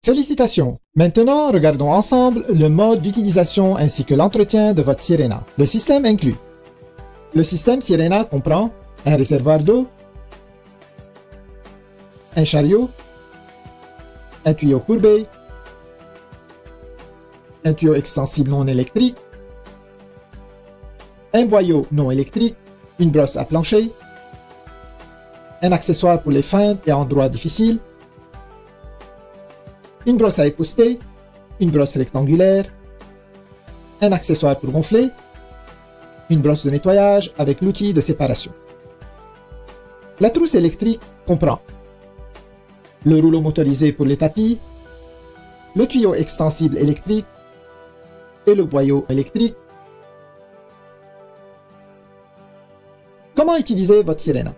Félicitations! Maintenant, regardons ensemble le mode d'utilisation ainsi que l'entretien de votre Sirena. Le système inclus. Le système Sirena comprend un réservoir d'eau, un chariot, un tuyau courbé, un tuyau extensible non électrique, un boyau non électrique, une brosse à plancher, un accessoire pour les feintes et endroits difficiles, une brosse à épousseter, une brosse rectangulaire, un accessoire pour gonfler, une brosse de nettoyage avec l'outil de séparation. La trousse électrique comprend le rouleau motorisé pour les tapis, le tuyau extensible électrique et le boyau électrique. Comment utiliser votre Sirena?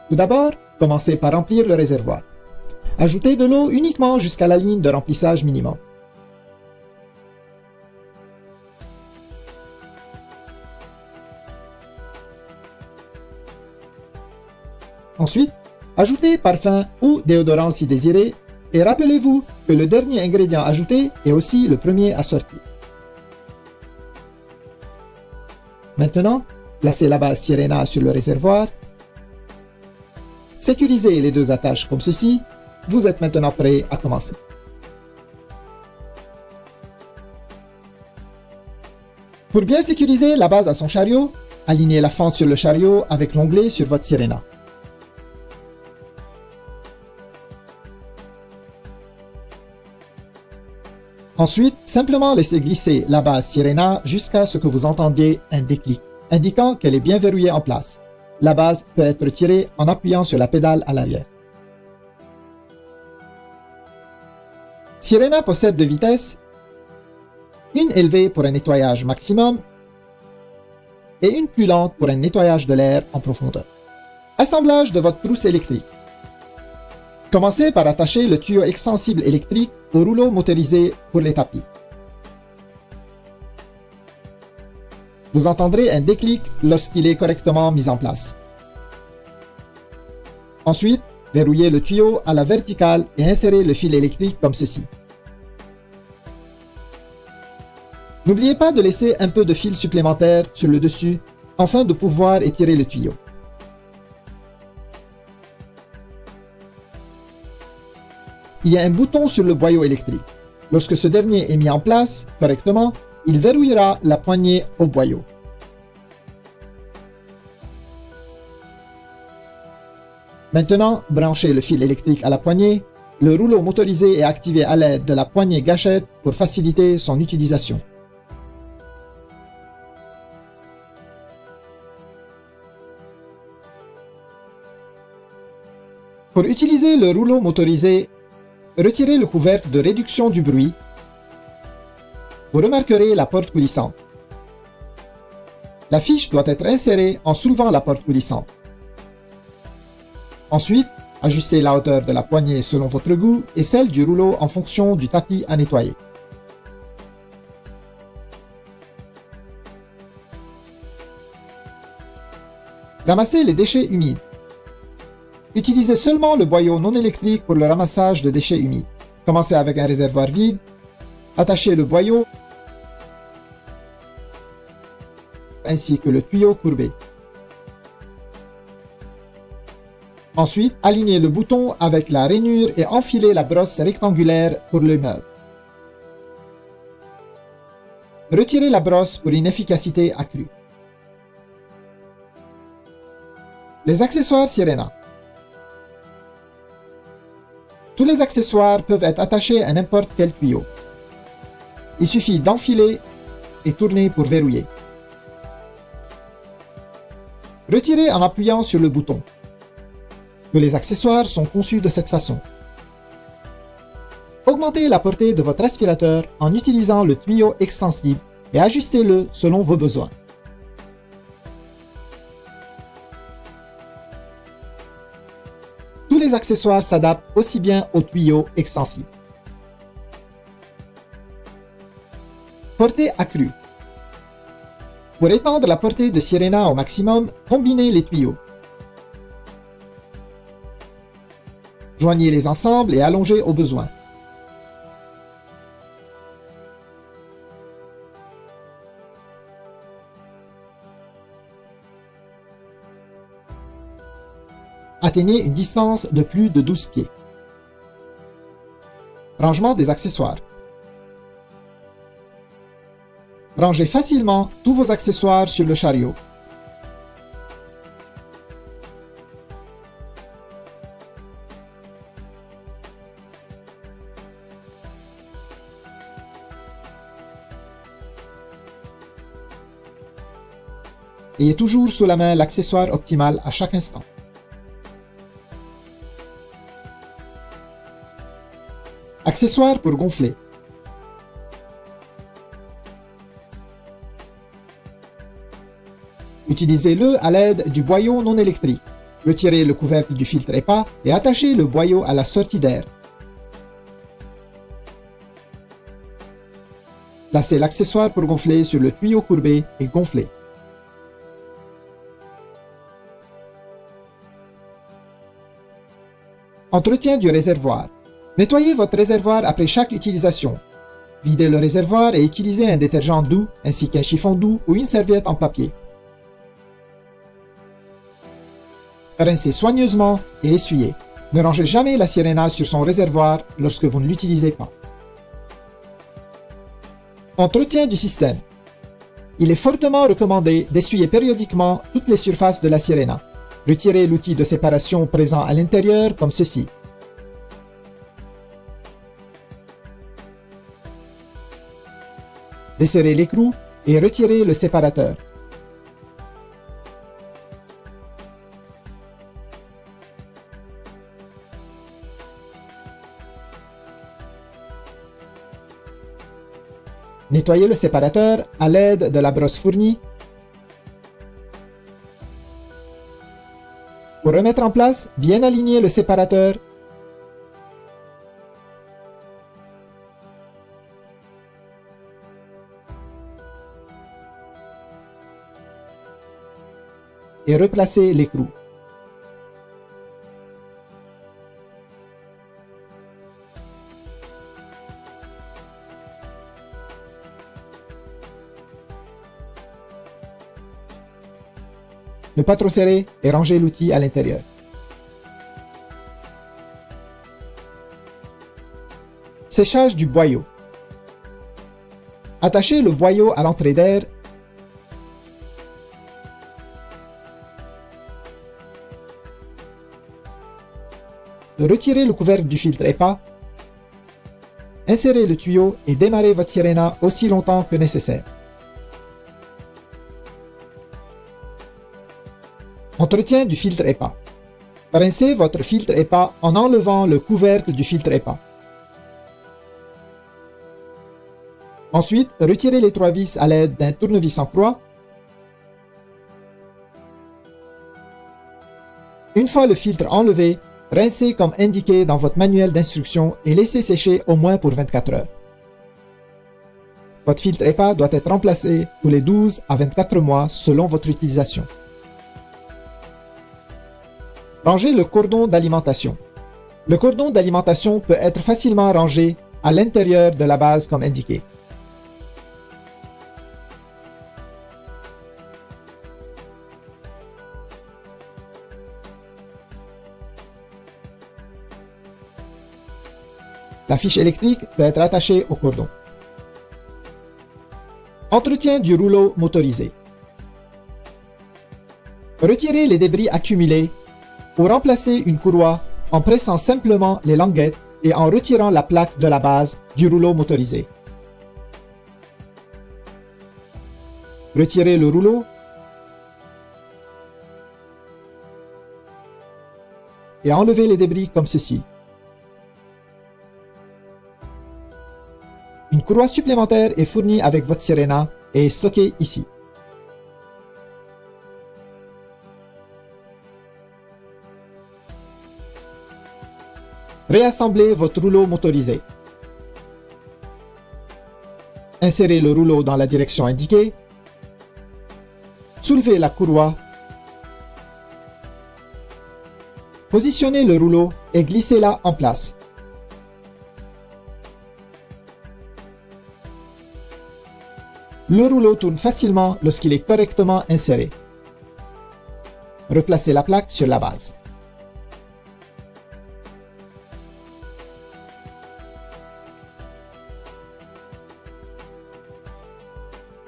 Tout d'abord, commencez par remplir le réservoir. Ajoutez de l'eau uniquement jusqu'à la ligne de remplissage minimum. Ensuite, ajoutez parfum ou déodorant si désiré et rappelez-vous que le dernier ingrédient ajouté est aussi le premier à sortir. Maintenant, placez la base Sirena sur le réservoir. Sécurisez les deux attaches comme ceci. Vous êtes maintenant prêt à commencer. Pour bien sécuriser la base à son chariot, alignez la fente sur le chariot avec l'onglet sur votre Sirena. Ensuite, simplement laissez glisser la base Sirena jusqu'à ce que vous entendiez un déclic, indiquant qu'elle est bien verrouillée en place. La base peut être retirée en appuyant sur la pédale à l'arrière. Sirena possède deux vitesses, une élevée pour un nettoyage maximum et une plus lente pour un nettoyage de l'air en profondeur. Assemblage de votre trousse électrique. Commencez par attacher le tuyau extensible électrique au rouleau motorisé pour les tapis. Vous entendrez un déclic lorsqu'il est correctement mis en place. Ensuite, verrouillez le tuyau à la verticale et insérez le fil électrique comme ceci. N'oubliez pas de laisser un peu de fil supplémentaire sur le dessus afin de pouvoir étirer le tuyau. Il y a un bouton sur le boyau électrique. Lorsque ce dernier est mis en place correctement, il verrouillera la poignée au boyau. Maintenant, branchez le fil électrique à la poignée. Le rouleau motorisé est activé à l'aide de la poignée gâchette pour faciliter son utilisation. Pour utiliser le rouleau motorisé, retirez le couvercle de réduction du bruit. Vous remarquerez la porte coulissante. La fiche doit être insérée en soulevant la porte coulissante. Ensuite, ajustez la hauteur de la poignée selon votre goût et celle du rouleau en fonction du tapis à nettoyer. Ramassez les déchets humides. Utilisez seulement le boyau non électrique pour le ramassage de déchets humides. Commencez avec un réservoir vide. Attachez le boyau ainsi que le tuyau courbé. Ensuite, alignez le bouton avec la rainure et enfilez la brosse rectangulaire pour le meuble. Retirez la brosse pour une efficacité accrue. Les accessoires Sirena. Tous les accessoires peuvent être attachés à n'importe quel tuyau. Il suffit d'enfiler et tourner pour verrouiller. Retirez en appuyant sur le bouton. Tous les accessoires sont conçus de cette façon. Augmentez la portée de votre aspirateur en utilisant le tuyau extensible et ajustez-le selon vos besoins. Tous les accessoires s'adaptent aussi bien au tuyau extensible. Portée accrue. Pour étendre la portée de Sirena au maximum, combinez les tuyaux. Joignez-les ensemble et allongez au besoin. Atteignez une distance de plus de 12 pieds. Rangement des accessoires. Rangez facilement tous vos accessoires sur le chariot. Ayez toujours sous la main l'accessoire optimal à chaque instant. Accessoires pour gonfler. Utilisez-le à l'aide du boyau non électrique. Retirez le couvercle du filtre EPA et attachez le boyau à la sortie d'air. Placez l'accessoire pour gonfler sur le tuyau courbé et gonflez. Entretien du réservoir. Nettoyez votre réservoir après chaque utilisation. Videz le réservoir et utilisez un détergent doux ainsi qu'un chiffon doux ou une serviette en papier. Rincez soigneusement et essuyez. Ne rangez jamais la Sirena sur son réservoir lorsque vous ne l'utilisez pas. Entretien du système. Il est fortement recommandé d'essuyer périodiquement toutes les surfaces de la Sirena. Retirez l'outil de séparation présent à l'intérieur comme ceci. Desserrez l'écrou et retirez le séparateur. Nettoyez le séparateur à l'aide de la brosse fournie. Pour remettre en place, bien aligner le séparateur. Et replacer l'écrou. Ne pas trop serrer et ranger l'outil à l'intérieur. Séchage du boyau. Attachez le boyau à l'entrée d'air. Retirez le couvercle du filtre EPA. Insérez le tuyau et démarrez votre Sirena aussi longtemps que nécessaire. Entretien du filtre EPA. Rincez votre filtre EPA en enlevant le couvercle du filtre EPA. Ensuite, retirez les 3 vis à l'aide d'un tournevis en croix. Une fois le filtre enlevé, rincez comme indiqué dans votre manuel d'instruction et laissez sécher au moins pour 24 heures. Votre filtre EPA doit être remplacé tous les 12 à 24 mois selon votre utilisation. Rangez le cordon d'alimentation. Le cordon d'alimentation peut être facilement rangé à l'intérieur de la base comme indiqué. La fiche électrique peut être attachée au cordon. Entretien du rouleau motorisé. Retirez les débris accumulés ou remplacez une courroie en pressant simplement les languettes et en retirant la plaque de la base du rouleau motorisé. Retirez le rouleau et enlevez les débris comme ceci. Une courroie supplémentaire est fournie avec votre Sirena et est stockée ici. Réassemblez votre rouleau motorisé. Insérez le rouleau dans la direction indiquée. Soulevez la courroie. Positionnez le rouleau et glissez-la en place. Le rouleau tourne facilement lorsqu'il est correctement inséré. Replacez la plaque sur la base.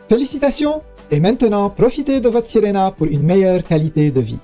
Félicitations! Et maintenant, profitez de votre Sirena pour une meilleure qualité de vie.